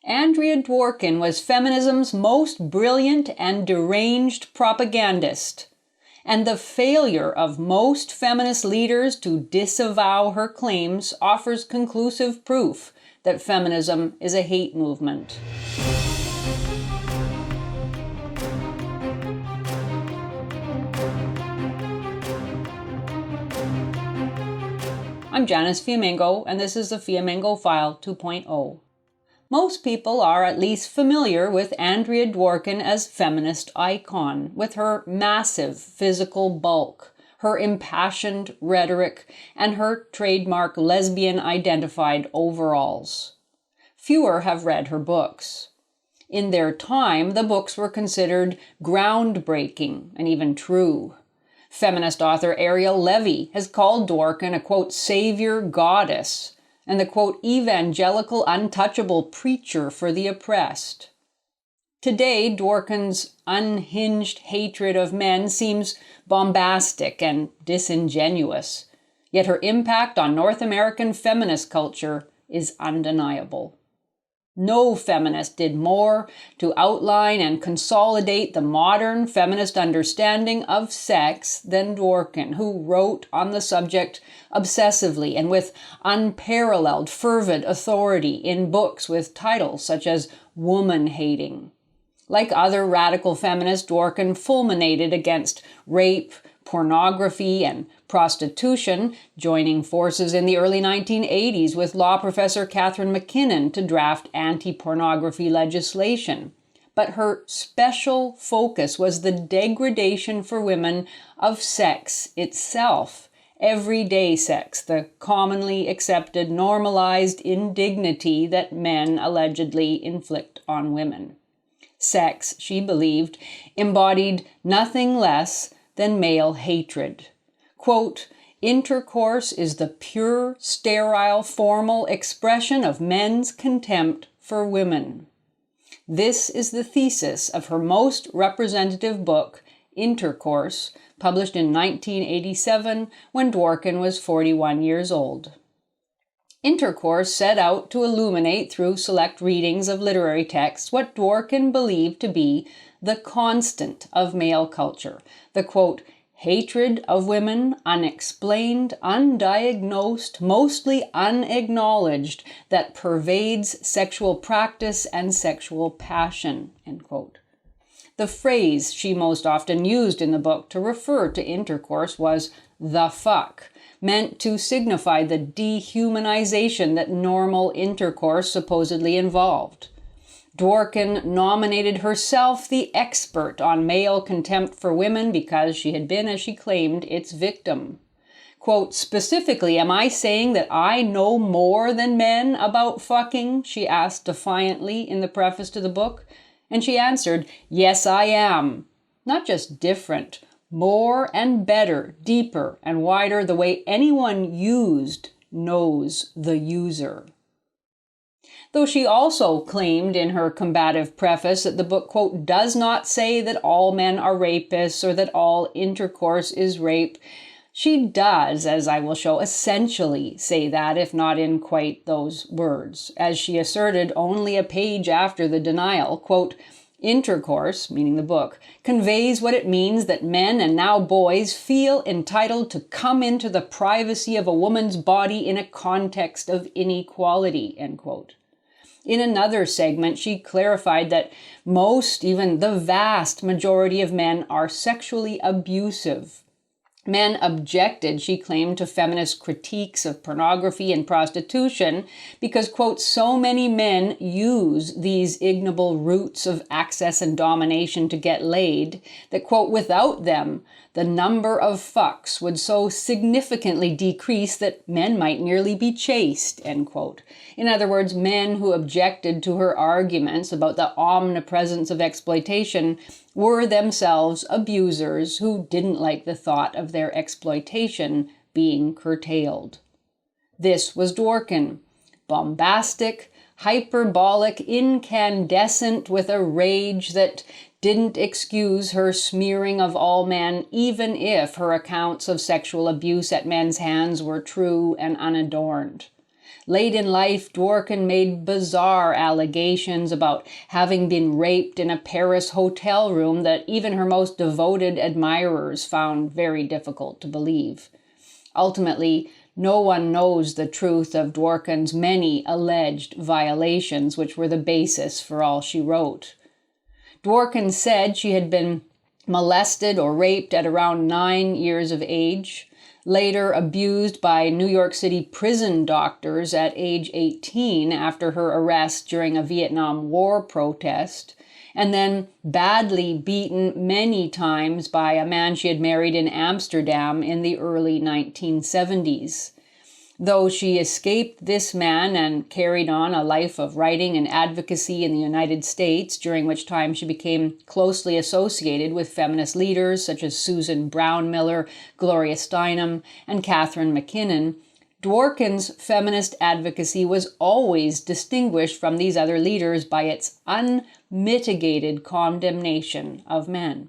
Andrea Dworkin was feminism's most brilliant and deranged propagandist, and the failure of most feminist leaders to disavow her claims offers conclusive proof that feminism is a hate movement. I'm Janice Fiamengo, and this is the Fiamengo File 2.0. Most people are at least familiar with Andrea Dworkin as feminist icon, with her massive physical bulk, her impassioned rhetoric, and her trademark lesbian-identified overalls. Fewer have read her books. In their time, the books were considered groundbreaking and even true. Feminist author Ariel Levy has called Dworkin a, quote, savior goddess, and the, quote, evangelical untouchable preacher for the oppressed. Today, Dworkin's unhinged hatred of men seems bombastic and disingenuous, yet her impact on North American feminist culture is undeniable. No feminist did more to outline and consolidate the modern feminist understanding of sex than Dworkin, who wrote on the subject obsessively and with unparalleled fervid authority in books with titles such as Woman-Hating. Like other radical feminists, Dworkin fulminated against rape, pornography, and prostitution, joining forces in the early 1980s with law professor Catherine McKinnon to draft anti-pornography legislation. But her special focus was the degradation for women of sex itself, everyday sex, the commonly accepted normalized indignity that men allegedly inflict on women. Sex, she believed, embodied nothing less than male hatred. Quote, intercourse is the pure, sterile, formal expression of men's contempt for women. This is the thesis of her most representative book, Intercourse, published in 1987 when Dworkin was 41 years old. Intercourse set out to illuminate through select readings of literary texts what Dworkin believed to be the constant of male culture, the, quote, hatred of women, unexplained, undiagnosed, mostly unacknowledged, that pervades sexual practice and sexual passion, end quote. The phrase she most often used in the book to refer to intercourse was the fuck, meant to signify the dehumanization that normal intercourse supposedly involved. Dworkin nominated herself the expert on male contempt for women because she had been, as she claimed, its victim. Quote, specifically, am I saying that I know more than men about fucking? She asked defiantly in the preface to the book. And she answered, yes, I am. Not just different, more and better, deeper and wider, the way anyone used knows the user. Though she also claimed in her combative preface that the book, quote, does not say that all men are rapists or that all intercourse is rape, she does, as I will show, essentially say that, if not in quite those words. As she asserted only a page after the denial, quote, intercourse, meaning the book, conveys what it means that men and now boys feel entitled to come into the privacy of a woman's body in a context of inequality, end quote. In another segment, she clarified that most, even the vast majority of men are sexually abusive. Men objected, she claimed, to feminist critiques of pornography and prostitution because, quote, so many men use these ignoble routes of access and domination to get laid that, quote, without them, the number of fucks would so significantly decrease that men might nearly be chaste, end quote. In other words, men who objected to her arguments about the omnipresence of exploitation were themselves abusers who didn't like the thought of their exploitation being curtailed. This was Dworkin, bombastic, hyperbolic, incandescent, with a rage that didn't excuse her smearing of all men, even if her accounts of sexual abuse at men's hands were true and unadorned. Late in life, Dworkin made bizarre allegations about having been raped in a Paris hotel room that even her most devoted admirers found very difficult to believe. Ultimately, no one knows the truth of Dworkin's many alleged violations, which were the basis for all she wrote. Dworkin said she had been molested or raped at around 9 years of age, later abused by New York City prison doctors at age 18 after her arrest during a Vietnam War protest, and then badly beaten many times by a man she had married in Amsterdam in the early 1970s. Though she escaped this man and carried on a life of writing and advocacy in the United States, during which time she became closely associated with feminist leaders such as Susan Brown Miller, Gloria Steinem, and Catherine McKinnon, Dworkin's feminist advocacy was always distinguished from these other leaders by its unmitigated condemnation of men.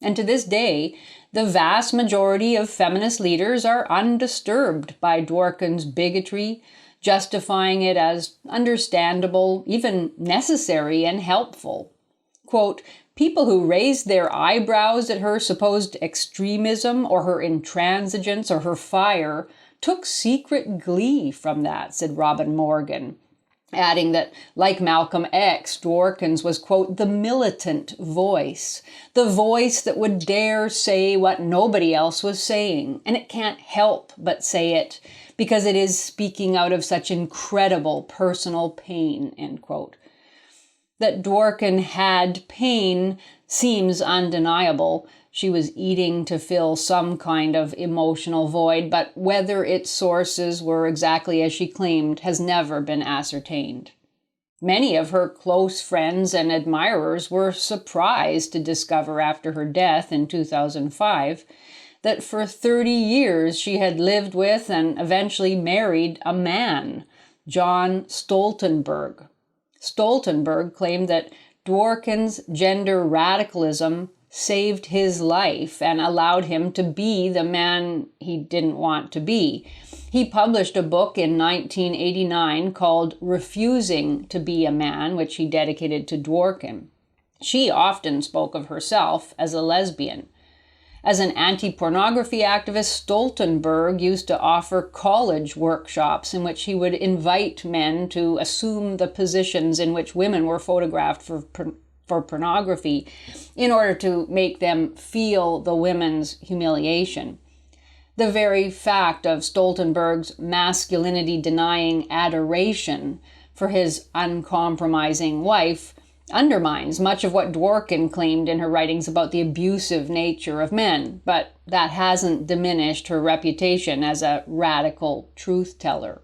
And to this day, the vast majority of feminist leaders are undisturbed by Dworkin's bigotry, justifying it as understandable, even necessary and helpful. Quote, "People who raised their eyebrows at her supposed extremism or her intransigence or her fire took secret glee from that," said Robin Morgan, adding that, like Malcolm X, Dworkin's was, quote, "the militant voice, the voice that would dare say what nobody else was saying, and it can't help but say it because it is speaking out of such incredible personal pain," end quote. That Dworkin had pain seems undeniable. She was eating to fill some kind of emotional void, but whether its sources were exactly as she claimed has never been ascertained. Many of her close friends and admirers were surprised to discover after her death in 2005 that for 30 years she had lived with and eventually married a man, John Stoltenberg. Stoltenberg claimed that Dworkin's gender radicalism saved his life and allowed him to be the man he didn't want to be. He published a book in 1989 called Refusing to Be a Man, which he dedicated to Dworkin. She often spoke of herself as a lesbian. As an anti-pornography activist, Stoltenberg used to offer college workshops in which he would invite men to assume the positions in which women were photographed for pornography in order to make them feel the women's humiliation. The very fact of Stoltenberg's masculinity-denying adoration for his uncompromising wife undermines much of what Dworkin claimed in her writings about the abusive nature of men, but that hasn't diminished her reputation as a radical truth-teller.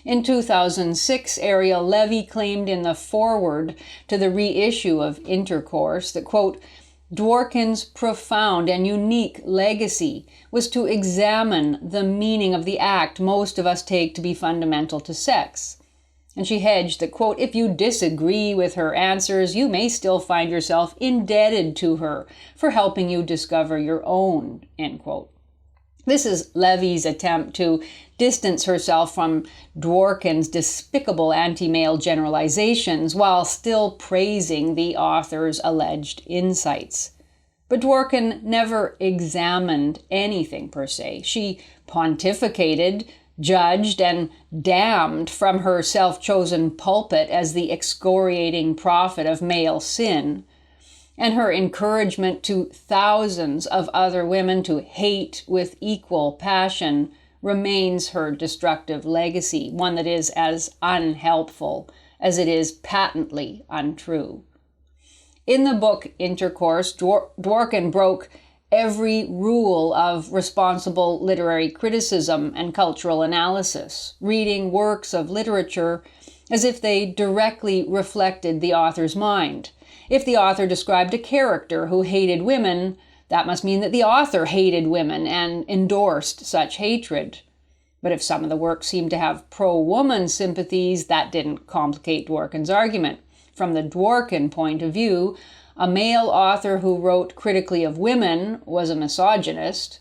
In 2006, Ariel Levy claimed in the foreword to the reissue of Intercourse that, quote, "Dworkin's profound and unique legacy was to examine the meaning of the act most of us take to be fundamental to sex." And she hedged that, quote, "If you disagree with her answers, you may still find yourself indebted to her for helping you discover your own," end quote. This is Levy's attempt to distance herself from Dworkin's despicable anti-male generalizations while still praising the author's alleged insights. But Dworkin never examined anything per se. She pontificated, judged, and damned from her self-chosen pulpit as the excoriating prophet of male sin, and her encouragement to thousands of other women to hate with equal passion remains her destructive legacy, one that is as unhelpful as it is patently untrue. In the book Intercourse, Dworkin broke every rule of responsible literary criticism and cultural analysis, reading works of literature as if they directly reflected the author's mind. If the author described a character who hated women, that must mean that the author hated women and endorsed such hatred. But if some of the work seemed to have pro-woman sympathies, that didn't complicate Dworkin's argument. From the Dworkin point of view, a male author who wrote critically of women was a misogynist,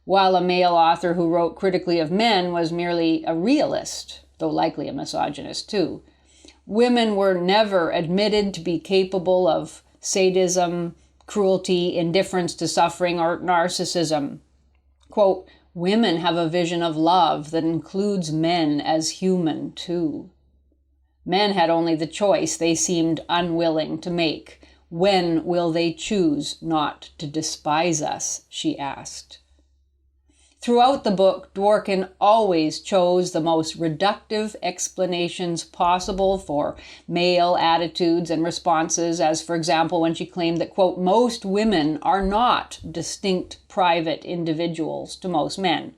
while a male author who wrote critically of men was merely a realist, though likely a misogynist too. Women were never admitted to be capable of sadism, cruelty, indifference to suffering, or narcissism. Quote, women have a vision of love that includes men as human too. Men had only the choice they seemed unwilling to make. When will they choose not to despise us, she asked. Throughout the book, Dworkin always chose the most reductive explanations possible for male attitudes and responses, as for example when she claimed that, quote, most women are not distinct private individuals to most men.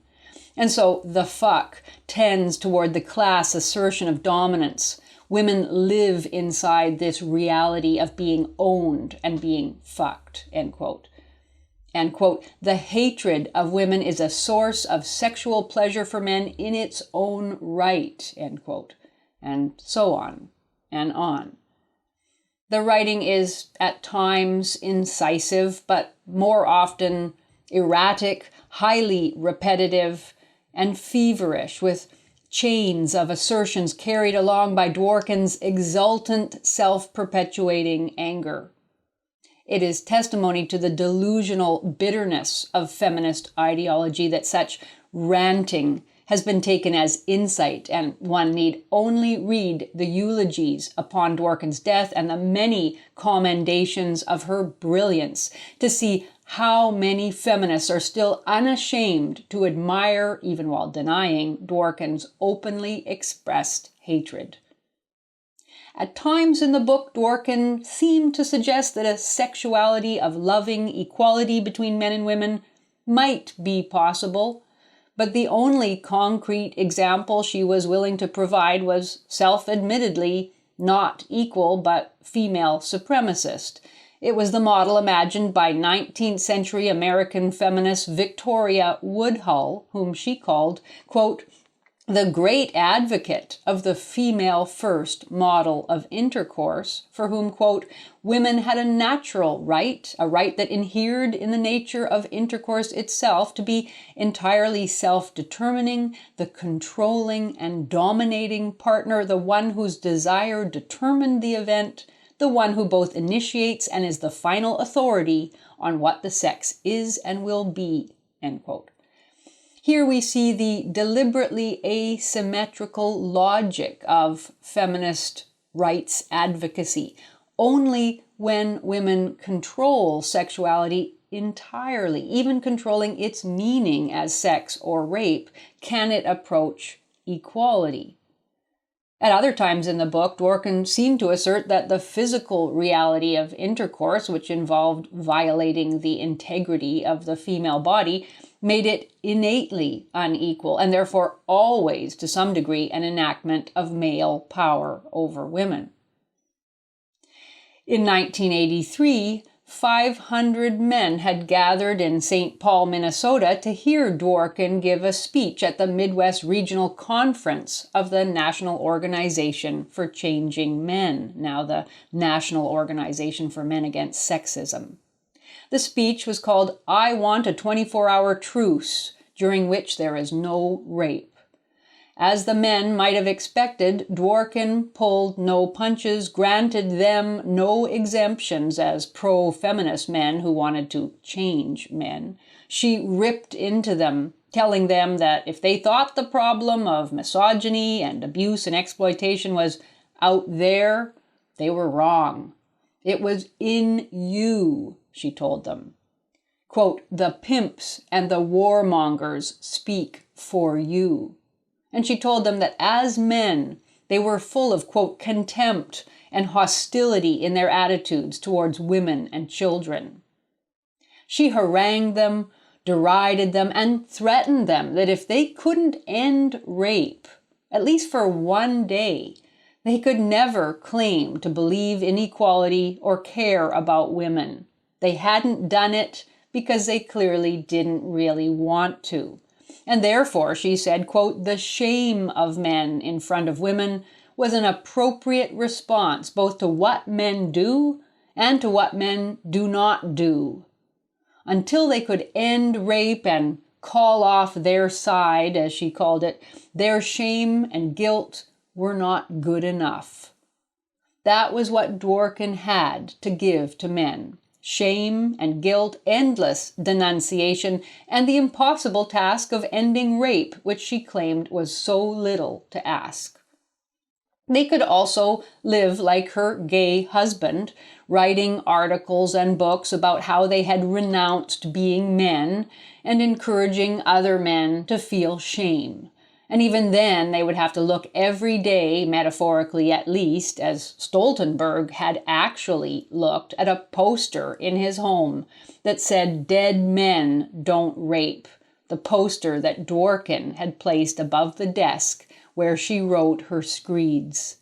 And so the fuck tends toward the class assertion of dominance. Women live inside this reality of being owned and being fucked, end quote. And, quote, the hatred of women is a source of sexual pleasure for men in its own right, end quote. And so on and on. The writing is at times incisive, but more often erratic, highly repetitive, and feverish, with chains of assertions carried along by Dworkin's exultant, self-perpetuating anger. It is testimony to the delusional bitterness of feminist ideology that such ranting has been taken as insight, and one need only read the eulogies upon Dworkin's death and the many commendations of her brilliance to see how many feminists are still unashamed to admire, even while denying, Dworkin's openly expressed hatred. At times in the book, Dworkin seemed to suggest that a sexuality of loving equality between men and women might be possible, but the only concrete example she was willing to provide was self-admittedly not equal but female supremacist. It was the model imagined by 19th century American feminist Victoria Woodhull, whom she called, quote, the great advocate of the female-first model of intercourse, for whom, quote, women had a natural right, a right that inhered in the nature of intercourse itself, to be entirely self-determining, the controlling and dominating partner, the one whose desire determined the event, the one who both initiates and is the final authority on what the sex is and will be, end quote. Here we see the deliberately asymmetrical logic of feminist rights advocacy. Only when women control sexuality entirely, even controlling its meaning as sex or rape, can it approach equality. At other times in the book, Dworkin seemed to assert that the physical reality of intercourse, which involved violating the integrity of the female body, made it innately unequal and therefore always, to some degree, an enactment of male power over women. In 1983, 500 men had gathered in St. Paul, Minnesota to hear Dworkin give a speech at the Midwest Regional Conference of the National Organization for Changing Men, now the National Organization for Men Against Sexism. The speech was called I Want a 24-Hour Truce, during which there is no rape. As the men might have expected, Dworkin pulled no punches, granted them no exemptions as pro-feminist men who wanted to change men. She ripped into them, telling them that if they thought the problem of misogyny and abuse and exploitation was out there, they were wrong. It was in you, she told them. Quote, the pimps and the warmongers speak for you. And she told them that as men, they were full of, quote, contempt and hostility in their attitudes towards women and children. She harangued them, derided them, and threatened them that if they couldn't end rape, at least for one day, they could never claim to believe in equality or care about women. They hadn't done it because they clearly didn't really want to. And therefore, she said, quote, the shame of men in front of women was an appropriate response both to what men do and to what men do not do. Until they could end rape and call off their side, as she called it, their shame and guilt were not good enough. That was what Dworkin had to give to men. Shame and guilt, endless denunciation, and the impossible task of ending rape, which she claimed was so little to ask. They could also live like her gay husband, writing articles and books about how they had renounced being men and encouraging other men to feel shame. And even then, they would have to look every day, metaphorically at least, as Stoltenberg had actually looked at a poster in his home that said, "Dead men don't rape," the poster that Dworkin had placed above the desk where she wrote her screeds.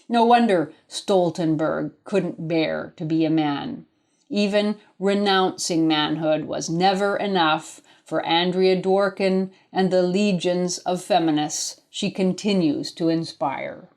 No wonder Stoltenberg couldn't bear to be a man. Even renouncing manhood was never enough for Andrea Dworkin and the legions of feminists she continues to inspire.